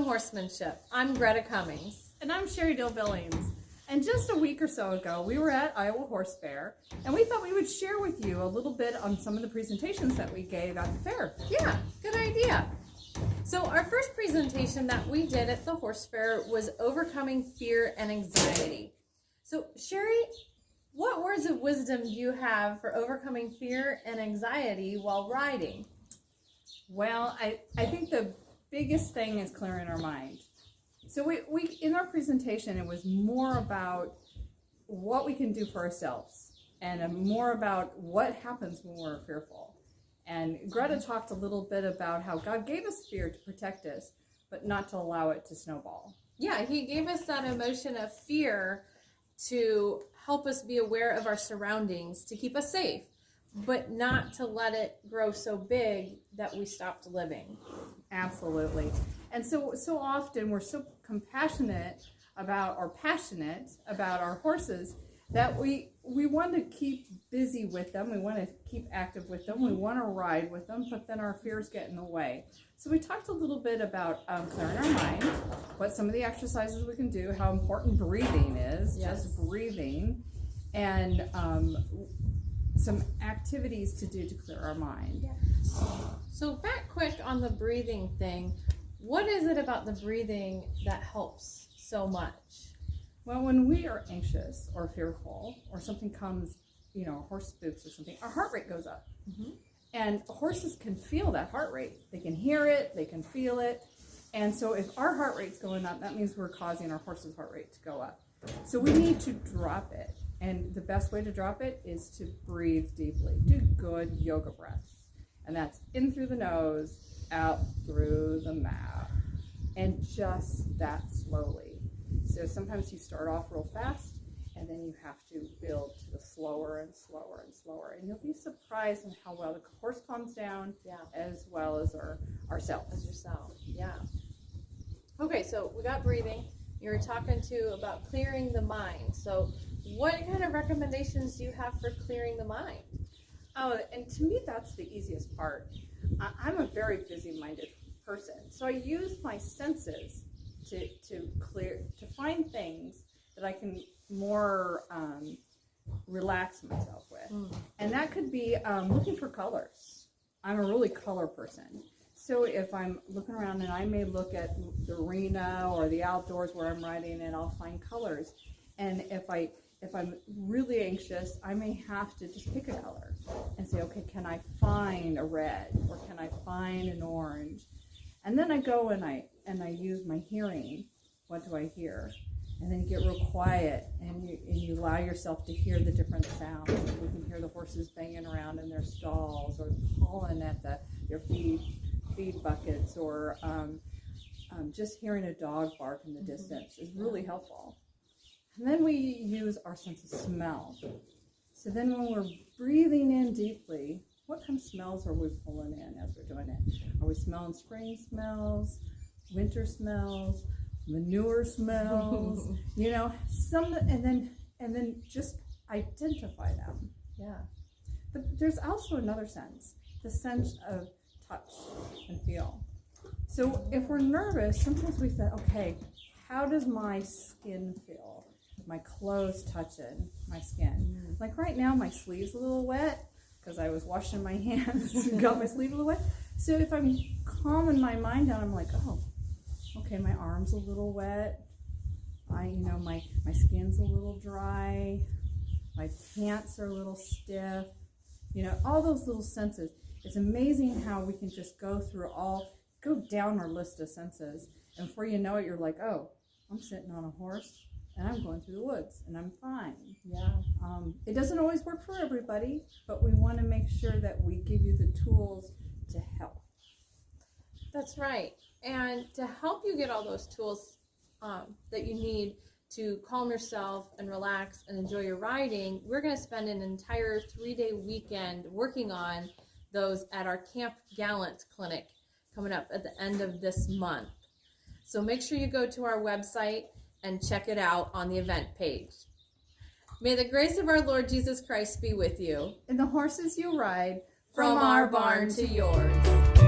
Horsemanship. I'm Greta Cummings. And I'm Sheri Billings. And just a week or so ago, we were at Iowa Horse Fair, and we thought we would share with you a little bit on some of the presentations that we gave at the fair. Yeah, good idea. So our first presentation that we did at the horse fair was overcoming fear and anxiety. So Sheri, what words of wisdom do you have for overcoming fear and anxiety while riding? Well, I think the biggest thing is clearing our mind. So we in our presentation, it was more about what we can do for ourselves and more about what happens when we're fearful. And Greta talked a little bit about how God gave us fear to protect us, but not to allow it to snowball. Yeah, he gave us that emotion of fear to help us be aware of our surroundings, to keep us safe, but not to let it grow so big that we stopped living. Absolutely. And so often we're so compassionate about or passionate about our horses that we want to keep busy with them. We want to keep active with them. We want to ride with them, but then our fears get in the way. So we talked a little bit about clearing our mind, what some of the exercises we can do, how important breathing is, Yes. just breathing, and some activities to do to clear our mind. Yeah. So back quick on the breathing thing, what is it about the breathing that helps so much? Well, when we are anxious or fearful or something comes, a horse spooks or something, our heart rate goes up. Mm-hmm. And horses can feel that heart rate. They can hear it, they can feel it. And so if our heart rate's going up, that means we're causing our horse's heart rate to go up. So we need to drop it. And the best way to drop it is to breathe deeply. Do good yoga breaths. And that's in through the nose, out through the mouth. And just that slowly. So sometimes you start off real fast, and then you have to build to the slower and slower and slower. And you'll be surprised in how well the horse calms down, as well as ourselves. As yourself, yeah. Okay, so we got breathing. You were talking about clearing the mind. So what kind of recommendations do you have for clearing the mind? Oh, and to me, that's the easiest part. I'm a very busy-minded person, so I use my senses to find things that I can more relax myself with. And that could be looking for colors. I'm a really color person. So if I'm looking around, and I may look at the arena or the outdoors where I'm riding, and I'll find colors. And if I'm really anxious, I may have to just pick a color and say, okay, can I find a red, or can I find an orange? And then I go and I use my hearing. What do I hear? And then you get real quiet, and you allow yourself to hear the different sounds. You can hear the horses banging around in their stalls, or pulling at their feed buckets, or just hearing a dog bark in the distance is really helpful. And then we use our sense of smell. So then when we're breathing in deeply, what kind of smells are we pulling in as we're doing it? Are we smelling spring smells, winter smells, manure smells, and then just identify them. Yeah. But there's also another sense, the sense of touch and feel. So if we're nervous, sometimes we say, okay, how does my skin feel? My clothes touching my skin. Like right now, my sleeve's a little wet because I was washing my hands and got my sleeve a little wet. So if I'm calming my mind down, I'm like, oh, okay, my arm's a little wet. My skin's a little dry. My pants are a little stiff. All those little senses. It's amazing how we can just go down our list of senses, and before you know it, you're like, oh, I'm sitting on a horse, and I'm going through the woods, and I'm fine. Yeah. It doesn't always work for everybody, but we want to make sure that we give you the tools to help. That's right. And to help you get all those tools that you need to calm yourself and relax and enjoy your riding, we're going to spend an entire 3-day weekend working on those at our Camp Gallant clinic coming up at the end of this month. So make sure you go to our website and check it out on the event page. May the grace of our Lord Jesus Christ be with you. And the horses you ride From our barn to yours.